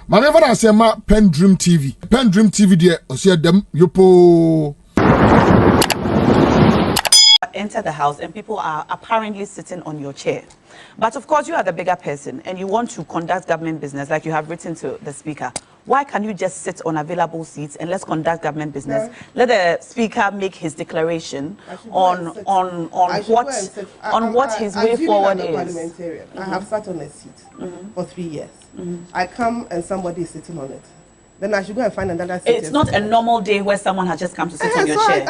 Maneva na sema PENDREAM TV. PENDREAM TV de osia dem yopo. Enter the house and people are apparently sitting on your chair. But of course you are the bigger person and you want to conduct government business like you have written to the speaker. Why can you just sit on available seats and let's conduct government business? Let the speaker make his declaration on what his way forward is. I have sat on a seat for 3 years. I come and somebody is sitting on it. Then I should go and find another seat. It's not a normal day where someone has just come to sit on your chair.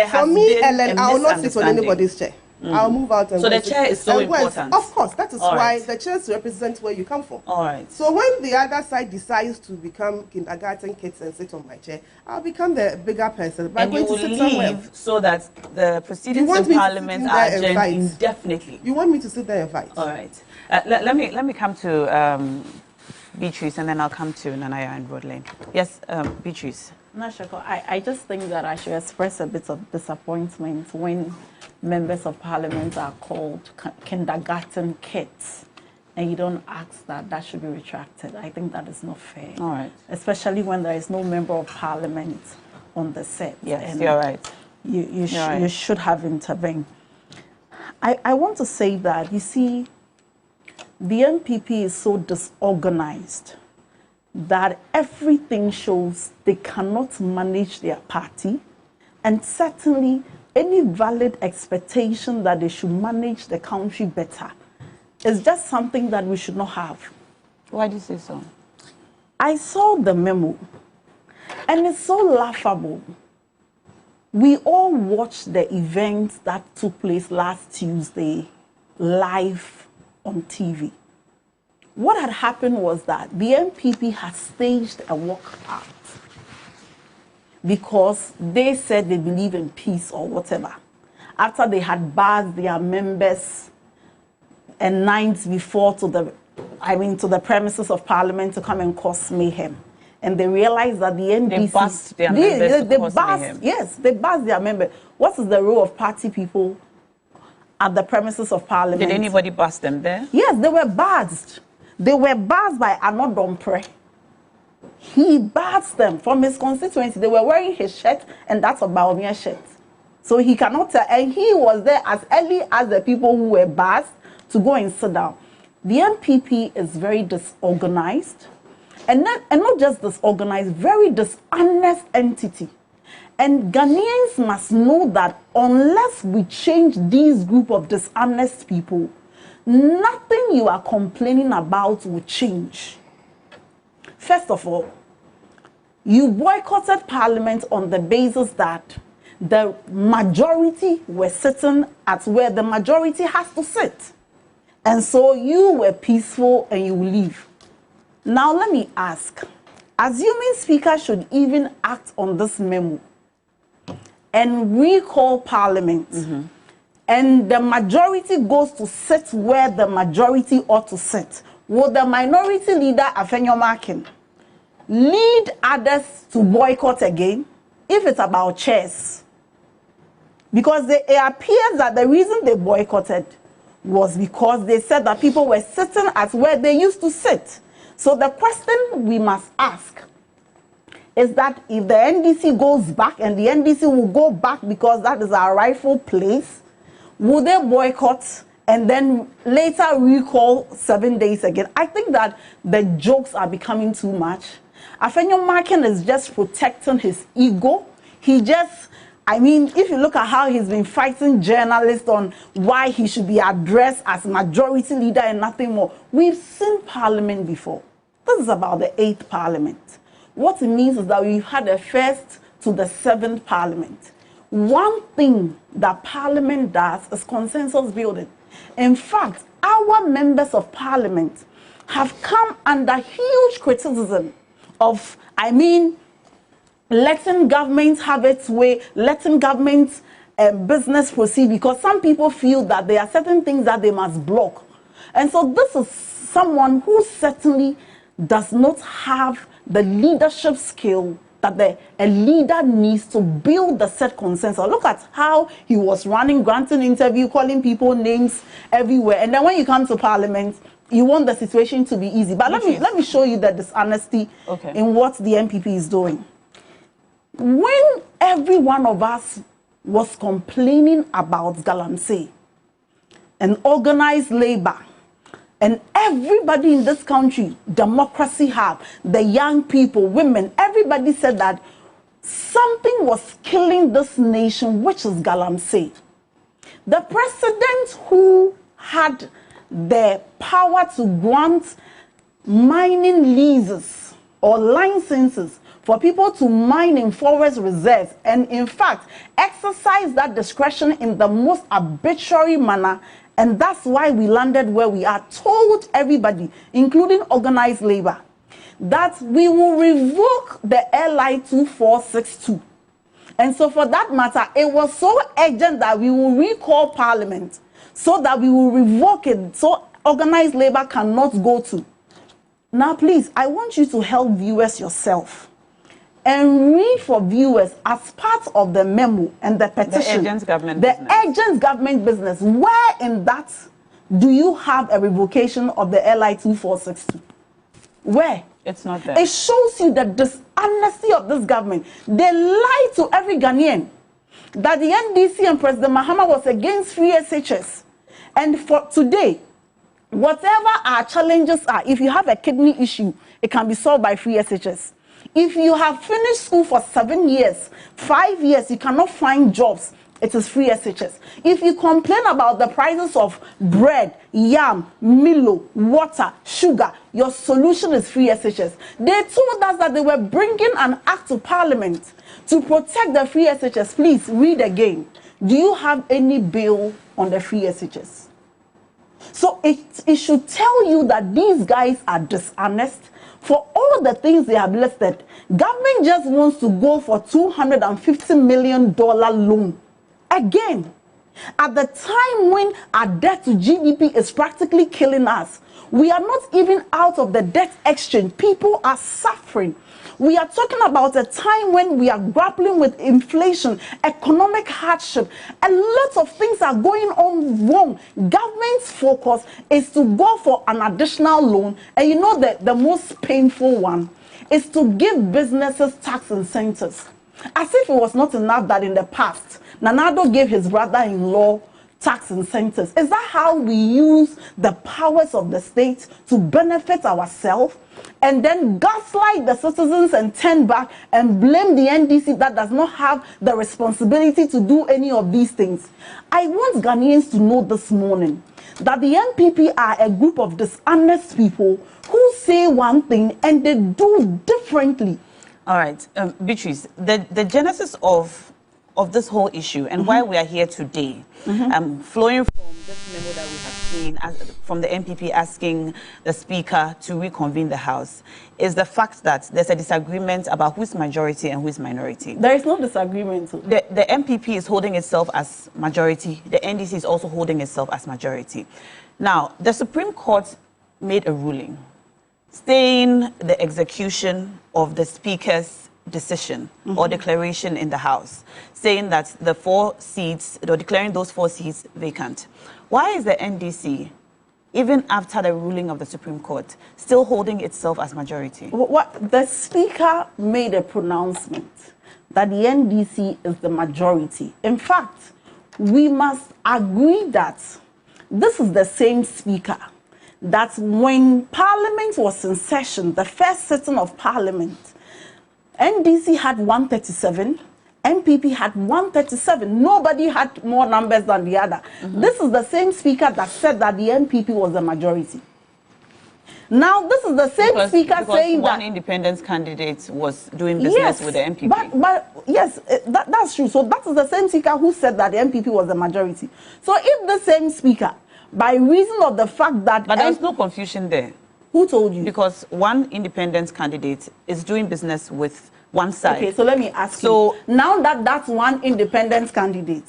For me, Helen, I will not sit on anybody's chair. I'll move out and so the chair is so important. Of course, that is why the chairs represent where you come from. All right. So when the other side decides to become kindergarten kids and sit on my chair, I'll become the bigger person. But and you will leave so that the proceedings in Parliament are adjourned indefinitely. You want me to sit there and fight? All right. Let me come to Beatrice and then I'll come to Nanaya and Broadlane. Yes, Beatrice. Nashako, I just think that I should express a bit of disappointment when members of Parliament are called kindergarten kids and you don't ask that should be retracted. I think that is not fair. All right. Especially when there is no member of Parliament on the set. Yes, you're right. You should have intervened. I want to say that, you see, the MPP is so disorganized that everything shows they cannot manage their party, and certainly any valid expectation that they should manage the country better is just something that we should not have. Why do you say so? I saw the memo and it's so laughable. We all watched the event that took place last Tuesday live on TV. What had happened was that the MPP had staged a walkout because they said they believe in peace or whatever. After they had barred their members and nights before to the premises of Parliament to come and cause mayhem. And they realized that the NDC... They buzzed their members to cause mayhem. Yes, they buzzed their members. What is the role of party people at the premises of Parliament? Did anybody buzz them there? Yes, they were buzzed. They were buzzed by Anan Dompre. He buzzed them from his constituency. They were wearing his shirt, and that's a Baumia shirt. So he cannot tell, and he was there as early as the people who were buzzed to go and sit down. The MPP is very disorganized, and not just disorganized, very dishonest entity. And Ghanaians must know that unless we change these group of dishonest people, nothing you are complaining about will change. First of all, you boycotted Parliament on the basis that the majority were sitting at where the majority has to sit. And so you were peaceful and you leave. Now let me ask, assuming Speaker should even act on this memo and recall Parliament, and the majority goes to sit where the majority ought to sit, will the minority leader, Afenyomakin, lead others to boycott again if it's about chairs? Because it appears that the reason they boycotted was because they said that people were sitting at where they used to sit. So the question we must ask is that if the NDC goes back, and the NDC will go back because that is our rightful place, will they boycott and then later recall 7 days again? I think that the jokes are becoming too much. Afenyomakin is just protecting his ego. If you look at how he's been fighting journalists on why he should be addressed as majority leader and nothing more. We've seen Parliament before. This is about the 8th Parliament. What it means is that we've had a 1st to the 7th Parliament. One thing that Parliament does is consensus building. In fact, our members of Parliament have come under huge criticism of, letting government have its way, letting government business proceed, because some people feel that there are certain things that they must block. And so this is someone who certainly does not have the leadership skill that a leader needs to build the set consensus. Look at how he was running, granting interview, calling people names everywhere. And then when you come to Parliament, you want the situation to be easy. But let me show you the dishonesty in what the NPP is doing. When every one of us was complaining about Galamsey and organized labor, and everybody in this country, democracy hub, the young people, women, everybody said that something was killing this nation, which is Galamsey. The president who had the power to grant mining leases or licenses for people to mine in forest reserves, and in fact exercise that discretion in the most arbitrary manner, and that's why we landed where we are, told everybody, including organized labor, that we will revoke the LI 2462. And so for that matter, it was so urgent that we will recall Parliament so that we will revoke it, so organized labor cannot go to. Now, please, I want you to help viewers yourself and read for viewers as part of the memo and the petition. The agent's government business. Where in that do you have a revocation of the LI 2462? Where? It's not there. It shows you the dishonesty of this government. They lie to every Ghanaian that the NDC and President Mahama was against free SHS. And for today, whatever our challenges are, if you have a kidney issue, it can be solved by free SHS. If you have finished school for 7 years, 5 years, you cannot find jobs, it is free SHS. If you complain about the prices of bread, yam, Milo, water, sugar, your solution is free SHS. They told us that they were bringing an act to Parliament to protect the free SHS. Please read again. Do you have any bill on the free SHS? So it should tell you that these guys are dishonest. For all the things they have listed, government just wants to go for $250 million loan. Again, at the time when our debt to GDP is practically killing us, we are not even out of the debt exchange. People are suffering. We are talking about a time when we are grappling with inflation, economic hardship. A lot of things are going on wrong. Government's focus is to go for an additional loan. And you know that the most painful one is to give businesses tax incentives. As if it was not enough that in the past, Nanado gave his brother-in-law tax incentives. Is that how we use the powers of the state to benefit ourselves and then gaslight the citizens and turn back and blame the NDC that does not have the responsibility to do any of these things? I want Ghanaians to know this morning that the NPP are a group of dishonest people who say one thing and they do differently. All right, Beatrice, the genesis of this whole issue and why we are here today, flowing from this memo that we have seen from the NPP asking the Speaker to reconvene the House, is the fact that there's a disagreement about who's majority and who's minority. There is no disagreement. The NPP is holding itself as majority. The NDC is also holding itself as majority. Now, the Supreme Court made a ruling staying the execution of the Speaker's decision or declaration in the House, saying that the 4 seats, or declaring those 4 seats vacant. Why is the NDC, even after the ruling of the Supreme Court, still holding itself as majority? What the Speaker made a pronouncement that the NDC is the majority. In fact, we must agree that this is the same Speaker that when Parliament was in session, the first sitting of Parliament, NDC had 137, NPP had 137. Nobody had more numbers than the other. This is the same Speaker that said that the NPP was the majority. Now, this is the same Speaker saying that one independent candidate was doing business with the NPP. But yes, that's true. So that is the same Speaker who said that the NPP was the majority. So if the same Speaker, by reason of the fact that... But there's no confusion there. Who told you? Because one independent candidate is doing business with one side. Okay, so let me ask you. Now that that one independent candidate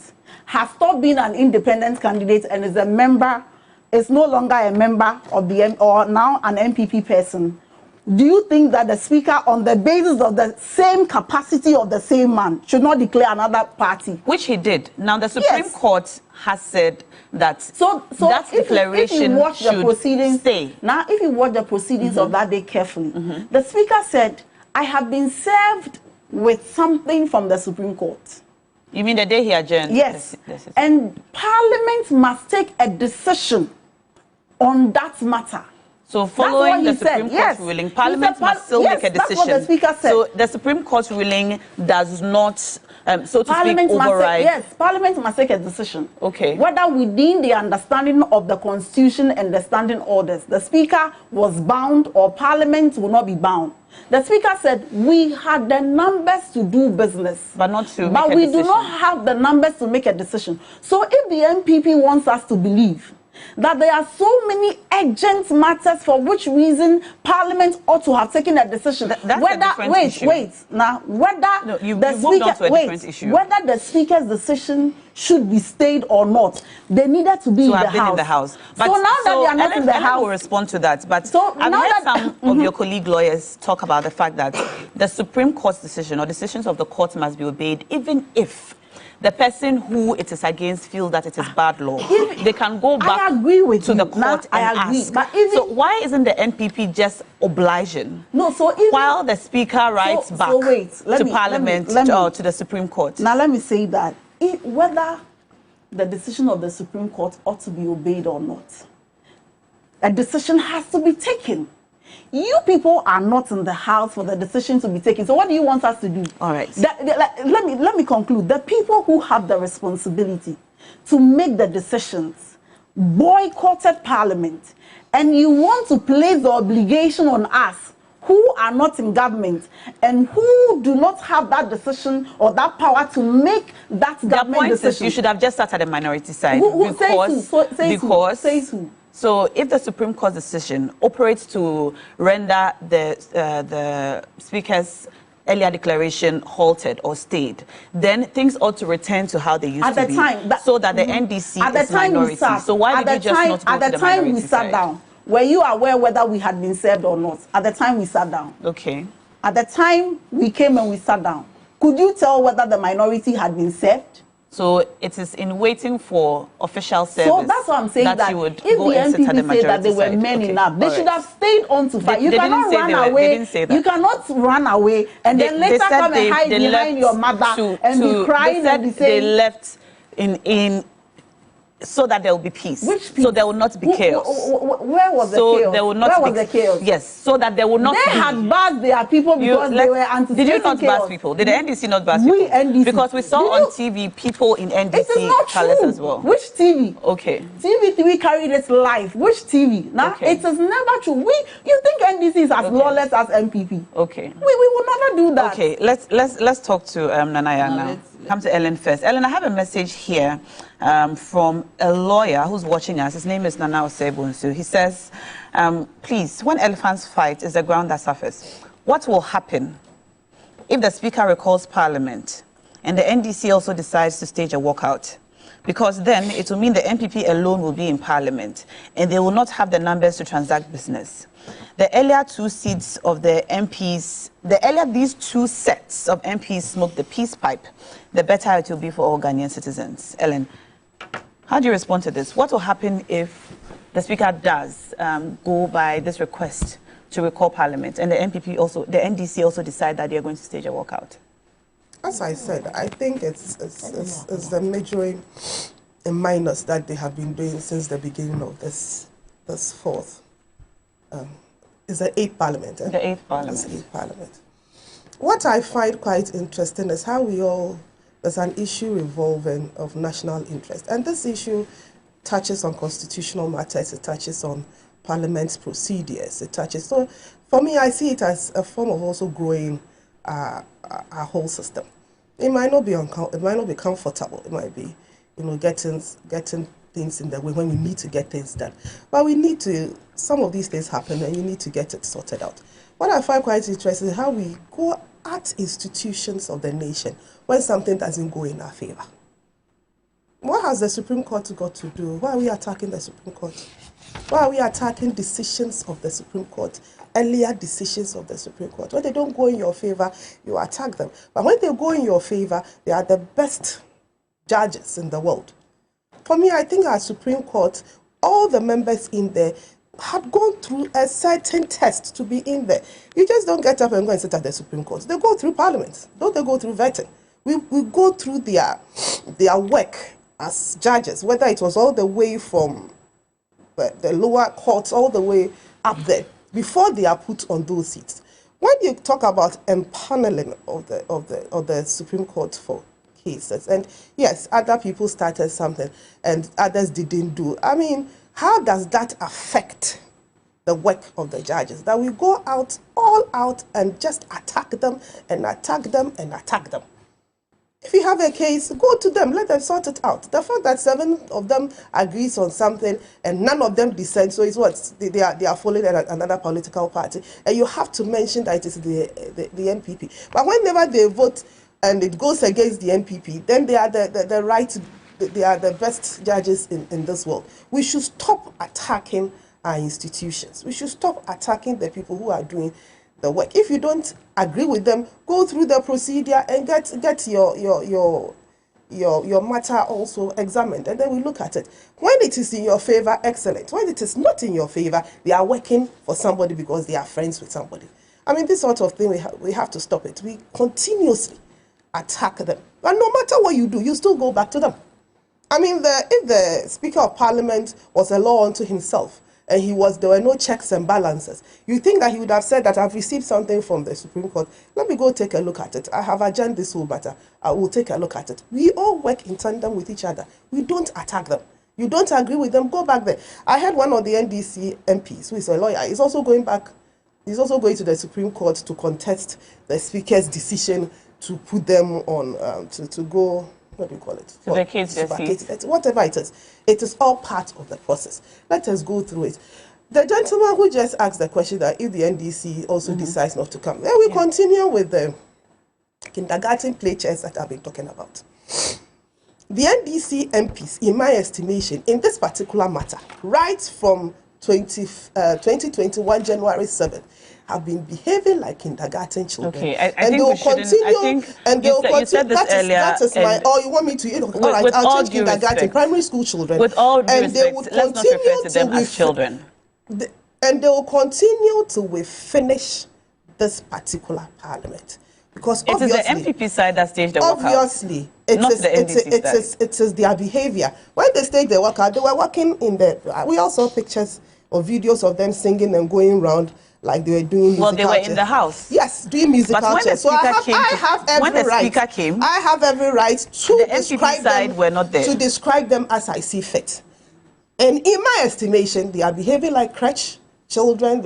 has stopped being an independent candidate and is a member, is no longer a member of the or now an NPP person, do you think that the Speaker, on the basis of the same capacity of the same man, should not declare another party? Which he did. Now, the Supreme Court has said that so that declaration if you watch should the proceedings, stay. Now, if you watch the proceedings of that day carefully, the Speaker said, I have been served with something from the Supreme Court. You mean the day he adjourned? Yes. And Parliament must take a decision on that matter. So following the Supreme Court ruling, Parliament must still make a decision. That's what the Speaker said. So the Supreme Court ruling does not, so to Parliament speak, override. Yes, Parliament must take a decision. Okay. Whether within the understanding of the Constitution and the standing orders, the Speaker was bound or Parliament will not be bound. The Speaker said we had the numbers to do business, but not to. But we do not have the numbers to make a decision. So if the MPP wants us to believe that there are so many urgent matters for which reason Parliament ought to have taken a decision. That's a different issue. Whether the Speaker's decision should be stayed or not, they needed to be in the House. But so now that they are not in the House, will respond to that. But so I've heard some of your colleague lawyers talk about the fact that the Supreme Court's decision or decisions of the court must be obeyed, even if the person who it is against feels that it is bad law. They can go back to the court and ask. But so why isn't the NPP just obliging? No, so while the Speaker writes back to Parliament or to the Supreme Court. Now let me say that whether the decision of the Supreme Court ought to be obeyed or not, a decision has to be taken. You people are not in the House for the decision to be taken. So what do you want us to do? All right. Let me conclude. The people who have the responsibility to make the decisions boycotted Parliament, and you want to place the obligation on us who are not in government and who do not have that decision or that power to make that government decision. You should have just sat at the minority side. Says who? So if the Supreme Court's decision operates to render the Speaker's earlier declaration halted or stayed, then things ought to return to how they used to be. So that the NDC is minority. So why did you just not go to the minority side? At the time we sat down, were you aware whether we had been served or not? At the time we sat down. Okay. At the time we came and we sat down, could you tell whether the minority had been served? So it is in waiting for official service. So that's what I'm saying, that you would if go the MPP say that they were side. men enough, they should have stayed on to fight. You cannot run away. They didn't say that. You cannot run away and then later come and hide behind your mother and be crying and be saying they left in so that there will be peace. Which peace? So there will not be chaos. Where was the chaos? There will not was the chaos? Yes, so that there will not They had bashed their people because they were anticipating Did you not chaos. bash people? Did the NDC not bash people? NDC. Because we saw on TV people in NDC it is not true. as well. Which TV? Okay. TV3 carried it live. Which TV? Now, it is never true. You think NDC is as lawless as MPP? Okay. We will never do that. Okay, let's talk to Nanaya now. Come to Ellen first. Ellen, I have a message here from a lawyer who's watching us. His name is Nana Osebunsu. He says, please, when elephants fight, is the ground that suffers. What will happen if the Speaker recalls Parliament and the NDC also decides to stage a walkout? Because then it will mean the MPP alone will be in Parliament and they will not have the numbers to transact business. The earlier two seats of the MPs, the earlier these two sets of MPs smoke the peace pipe, the better it will be for all Ghanaian citizens. Ellen, how do you respond to this? What will happen if the Speaker does go by this request to recall Parliament and the NDC also decide that they are going to stage a walkout? As I said, I think it's the majoring and minus that they have been doing since the beginning of this fourth. It's the 8th Parliament. The 8th Parliament. It's the 8th Parliament. What I find quite interesting is how there's an issue involving of national interest. And this issue touches on constitutional matters, it touches on Parliament's procedures, it touches. So for me, I see it as a form of also growing our whole system. It might not be comfortable. It might be, getting things in the way when we need to get things done. But we need to, some of these things happen and you need to get it sorted out. What I find quite interesting is how we go at institutions of the nation when something doesn't go in our favor. What has the Supreme Court got to do? Why are we attacking the Supreme Court? Why are we attacking decisions of the Supreme Court, earlier decisions of the Supreme Court? When they don't go in your favor, you attack them. But when they go in your favor, they are the best judges in the world. For me, I think our Supreme Court, all the members in there had gone through a certain test to be in there. You just don't get up and go and sit at the Supreme Court. They go through Parliament. Don't they go through vetting? We go through their work as judges, whether it was all the way from the lower courts all the way up there, before they are put on those seats. When you talk about empaneling of the Supreme Court for cases, and yes, other people started something and others didn't do. I mean, how does that affect the work of the judges? That we go all out and just attack them and attack them and attack them. If you have a case, go to them, let them sort it out. The fact that 7 of them agrees on something and none of them dissent, so it's what? They are following another political party. And you have to mention that it is the NPP. But whenever they vote and it goes against the NPP, then they are the right, they are the best judges in this world. We should stop attacking our institutions. We should stop attacking the people who are doing the work. If you don't agree with them, go through the procedure and get your matter also examined, and then we look at it. When it is in your favor, excellent. When it is not in your favor, they are working for somebody because they are friends with somebody. I mean, this sort of thing, we have to stop it. We continuously attack them. But no matter what you do, you still go back to them. I mean, if the Speaker of Parliament was a law unto himself, and there were no checks and balances, you think that he would have said that I've received something from the Supreme Court. Let me go take a look at it. I have adjourned this whole matter. I will take a look at it. We all work in tandem with each other. We don't attack them. You don't agree with them, go back there. I heard one of the NDC MPs, who is a lawyer, is also going to the Supreme Court to contest the Speaker's decision to put them on, to go, what do you call it? To vacate their seats. Whatever it is all part of the process. Let us go through it. The gentleman who just asked the question that if the NDC also decides not to come, then we continue with the kindergarten play chairs that I've been talking about. The NDC MPs, in my estimation, in this particular matter, right from 2021 January 7th, have been behaving like kindergarten children. Okay, I and think they will we shouldn't. continue. And they will continue. You said this earlier. That is my. Oh, you want me to? All right, I'll change kindergarten, respect, primary school children. With all due and respect, they would let's not refer to them as children. And they will continue till we finish this particular parliament. Because it is the MPP side that staged the walkout. Obviously, not the NDC side. It is their behavior. When they staged the walkout, they were working in the. We all saw pictures or videos of them singing and going around like they were doing musical they were in the house. Yes, doing musical But when chairs. the speaker So I have every right. I have every right to describe them. Were not there. To describe them as I see fit. And in my estimation, they are behaving like crèche children,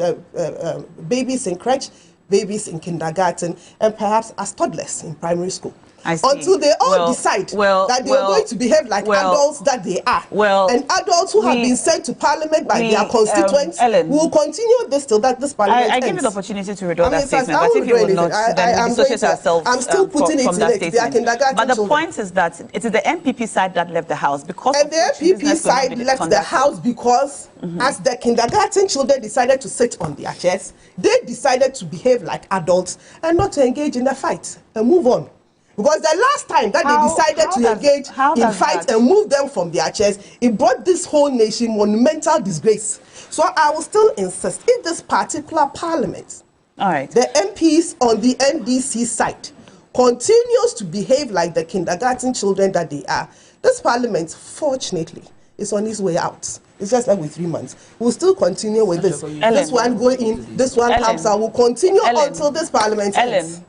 babies in crèche, babies in kindergarten, and perhaps as toddlers in primary school. Until they all decide that they are going to behave like adults that they are. And adults who have been sent to parliament by their constituents will continue this till that this parliament ends. I give you the opportunity to withdraw that statement, but if you will not, then we dissociate ourselves I'm still putting it from that in statement. But the point is that it is the MPP side that left the house because and the MPP side left the house because as the kindergarten children decided to sit on their chairs, they decided to behave like adults and not to engage in a fight and move on. Because the last time that they decided to engage in fight and move them from their chairs, it brought this whole nation monumental disgrace. So I will still insist, if this particular parliament, the MPs on the NDC side, continues to behave like the kindergarten children that they are, this parliament, fortunately, is on its way out. It's just like with 3 months. We'll still continue with this. This one go in, this one comes out. We'll continue until this parliament ends.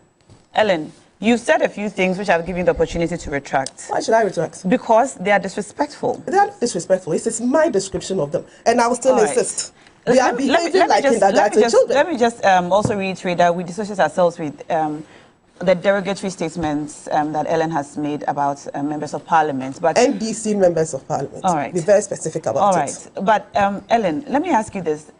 Ellen, you've said a few things which I've given you the opportunity to retract. Why should I retract? Because they are disrespectful. They are disrespectful. It is my description of them. And I will still insist. They are behaving like kindergarten children. Let me just also reiterate that we dissociate ourselves with the derogatory statements that Ellen has made about members of parliament. But NDC members of parliament. All right. Be very specific about it. All right. But Ellen, let me ask you this.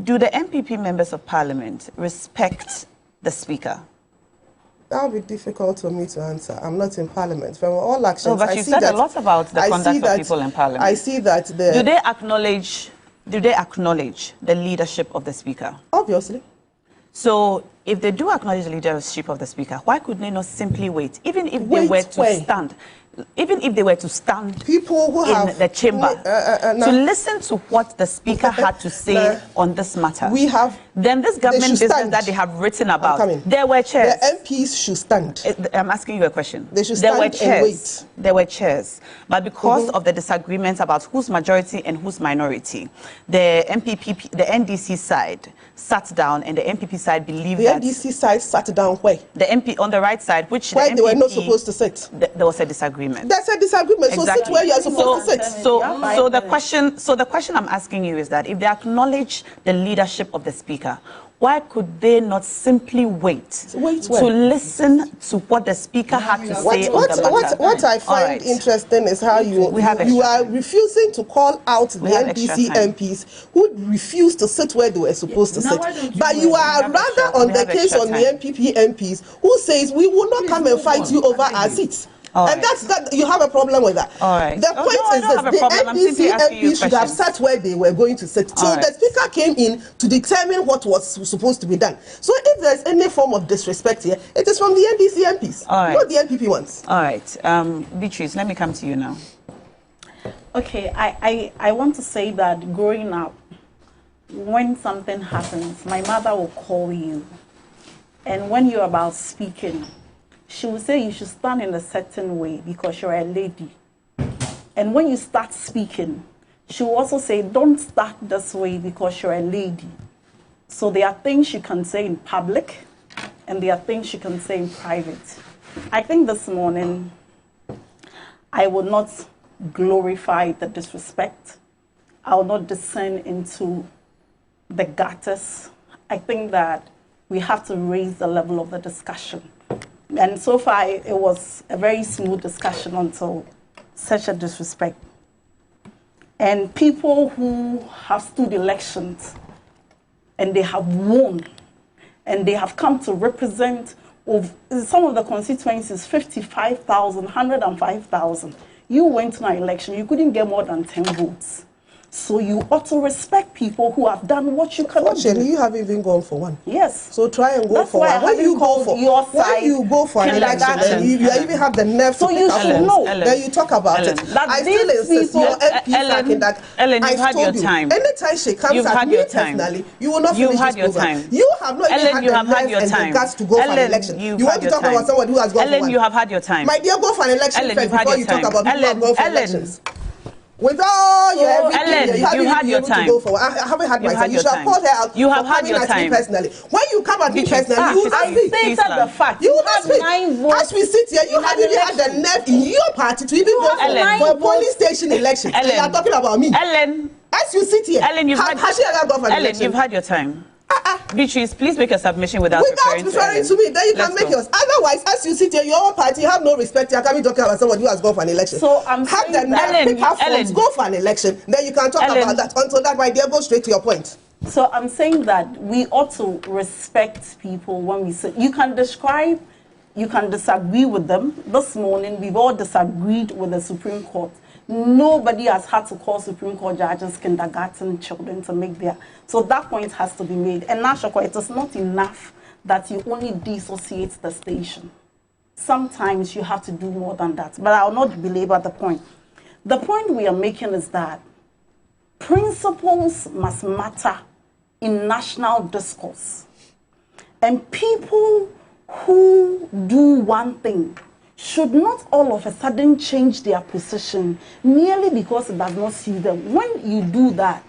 Do the MPP members of parliament respect the speaker? That would be difficult for me to answer. I'm not in Parliament. From all actions, but you said a lot about the conduct of people in Parliament. I see that the... Do they acknowledge the leadership of the Speaker? Obviously. So, if they do acknowledge the leadership of the Speaker, why could they not simply wait? Even if they were to stand... Even if they were to stand people who in the chamber to listen to what the Speaker had to say on this matter, then this government business that they have written about, there were chairs. The MPs should stand. I'm asking you a question. They should stand and wait. There were chairs. But because of the disagreements about who's majority and who's minority, the NDC side sat down and the MPP side believed that... The NDC side sat down where? The MP on the right side, which where they were not supposed to sit. There was a disagreement. That's a disagreement. Exactly. So sit where you are supposed to sit. So the question I'm asking you is that if they acknowledge the leadership of the Speaker, why could they not simply wait to listen to what the Speaker had to say on the matter? What I find interesting is how you are refusing to call out the NDC MPs who refused to sit where they were supposed to sit. But you are rather on the case on the MPP MPs who says we will not come and fight you over our seats. And that's that. You have a problem with that. The point is this: the NDC MPs should have sat where they were going to sit. So the Speaker came in to determine what was supposed to be done. So if there's any form of disrespect here, it is from the NDC MPs, not the NPP ones. All right, Beatrice, let me come to you now. Okay, I want to say that growing up, when something happens, my mother will call you, and when you're about speaking, she will say you should stand in a certain way because you're a lady. And when you start speaking, she will also say, don't start this way because you're a lady. So there are things you can say in public, and there are things you can say in private. I think this morning, I will not glorify the disrespect. I will not descend into the gutters. I think that we have to raise the level of the discussion. And so far, it was a very smooth discussion until such a disrespect. And people who have stood elections and they have won and they have come to represent of some of the constituencies, 55,000, 105,000. You went to an election, you couldn't get more than 10 votes. So you ought to respect people who have done what you cannot do. You haven't even gone for one. Yes. So try and go for one. When you go for an election, and you even have the nerve to pick up phones, then you talk about it. I still insist your MPs are in that. Ellen, you've had your time. Anytime she comes at me personally, you will not finish this program. You have not even had the nerve and the guts to go for an election. You want to talk about someone who has gone for one. Ellen, you have had your time. My dear, go for an election first before you talk about people who have gone for elections. With all your everything, you had your time. To go for. I haven't had my time. You should have called her out. You have had your time. Personally. When you come at me personally, you will not speak. I stated the fact. You will not speak. As we sit here, you haven't even had the nerve in your party to even go for a police station election. And you are talking about me. Ellen. As you sit here, has she ever gone for an election? Ellen, you've had your time. Beatrice, please make a submission without referring to me. Then you can make yours. Otherwise, as you sit here, your own party, you have no respect. You can't be talking about somebody who has gone for an election. So I'm have the nerve, pick her phones, go for an election. Then you can talk about that. Until that, my dear, go straight to your point. So I'm saying that we ought to respect people when we sit. You can describe, you can disagree with them. This morning, we've all disagreed with the Supreme Court. Nobody has had to call Supreme Court judges kindergarten children to make their... So that point has to be made. And now, Shoko, it is not enough that you only dissociate the station. Sometimes you have to do more than that. But I will not belabor the point. The point we are making is that principles must matter in national discourse. And people who do one thing should not all of a sudden change their position merely because it does not suit them. When you do that,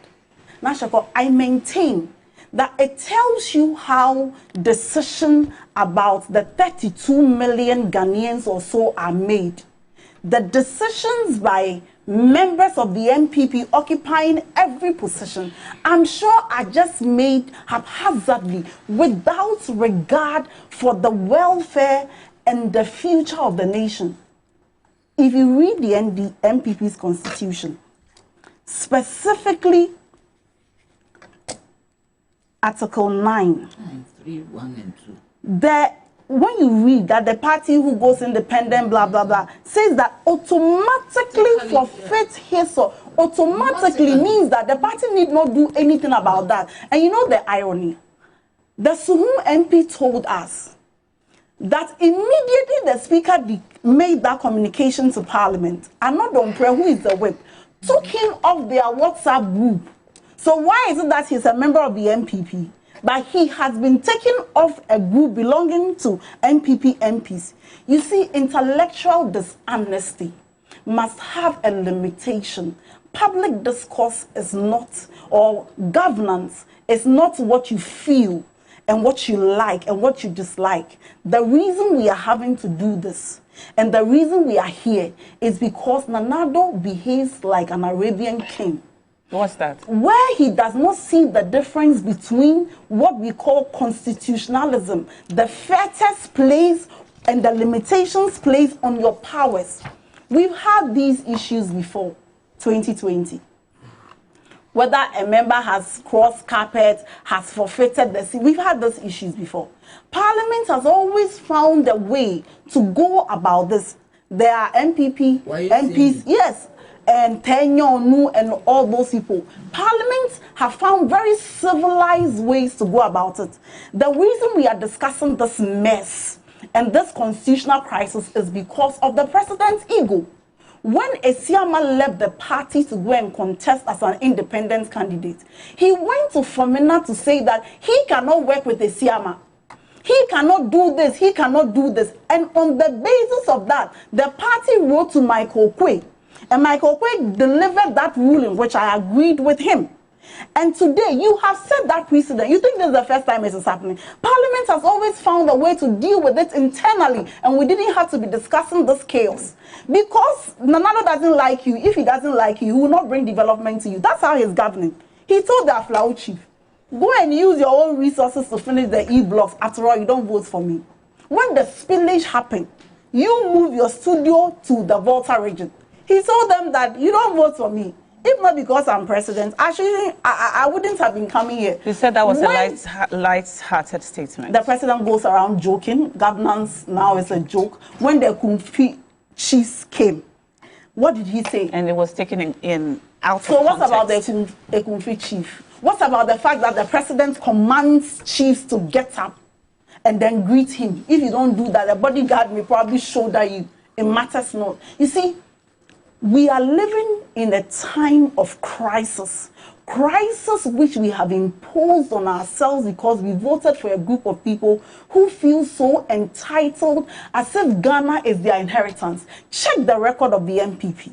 Nashako, I maintain that it tells you how decisions about the 32 million Ghanaians or so are made. The decisions by members of the MPP occupying every position, I'm sure are just made haphazardly without regard for the welfare and the future of the nation. If you read the MPP's constitution, specifically Article 9, 3, 1 and 2. There when you read that the party who goes independent, blah, blah, blah, says that automatically forfeit his or automatically means that the party need not do anything about that. And you know the irony? The Suhum MP told us that immediately the speaker made that communication to Parliament, Anan, who is the whip, took him off their WhatsApp group. So why is it that he's a member of the MPP? But he has been taken off a group belonging to MPP MPs. You see, intellectual dishonesty must have a limitation. Public discourse is not, or governance is not what you feel and what you like and what you dislike. The reason we are having to do this and the reason we are here is because Nanado behaves like an Arabian king. What's that? Where he does not see the difference between what we call constitutionalism, the fetters placed and the limitations placed on your powers. We've had these issues before, 2020. Whether a member has crossed carpet, has forfeited the seat, we've had those issues before. Parliament has always found a way to go about this. There are MPs, yes, and Tenyonu and all those people. Parliament have found very civilized ways to go about it. The reason we are discussing this mess and this constitutional crisis is because of the president's ego. When Esiama left the party to go and contest as an independent candidate, he went to Fomena to say that he cannot work with Esiama. He cannot do this, he cannot do this. And on the basis of that, the party wrote to Michael Quay. And Michael Quay delivered that ruling, which I agreed with him. And today, you have set that precedent. You think this is the first time this is happening. Parliament has always found a way to deal with it internally, and we didn't have to be discussing this chaos. Because Nanado doesn't like you. If he doesn't like you, he will not bring development to you. That's how he's governing. He told the Aflau chief, go and use your own resources to finish the E-blocks. After all, you don't vote for me. When the spillage happened, you move your studio to the Volta region. He told them that you don't vote for me. If not because I'm president, actually, I wouldn't have been coming here. You said that was a light-hearted statement. The president goes around joking. Governance now is a joke. When the Kumfi chiefs came, what did he say? And it was taken in out of context. So what about the Kumfi chief? What about the fact that the president commands chiefs to get up and then greet him? If you don't do that, the bodyguard may probably shoulder you. It matters not. You see, we are living in a time of crisis. Crisis which we have imposed on ourselves because we voted for a group of people who feel so entitled as if Ghana is their inheritance. Check the record of the MPP.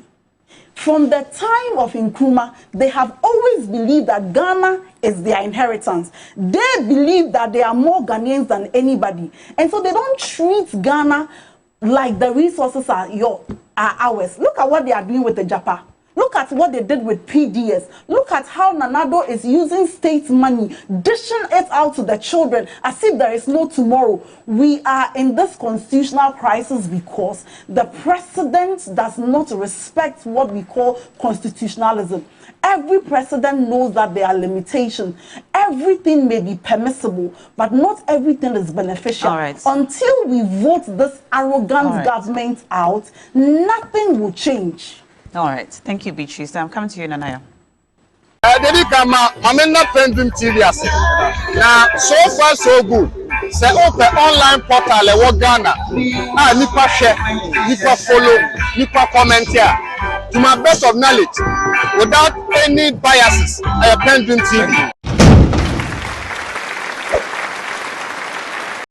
From the time of Nkrumah, they have always believed that Ghana is their inheritance. They believe that they are more Ghanaians than anybody. And so they don't treat Ghana like the resources are ours. Look at what they are doing with the Japa. Look at what they did with PDS. Look at how Nanado is using state money, dishing it out to the children as if there is no tomorrow. We are in this constitutional crisis because the president does not respect what we call constitutionalism. Every president knows that there are limitations. Everything may be permissible, but not everything is beneficial. All right. Until we vote this arrogant government out, nothing will change. All right. Thank you, Beatrice. I'm coming to you, Nanaya. PENDREAM TV. Now, so far so good. Say open online portal e Ghana. Nipa share, nipa follow, nipa comment here. To my best of knowledge, without any biases, PENDREAM TV.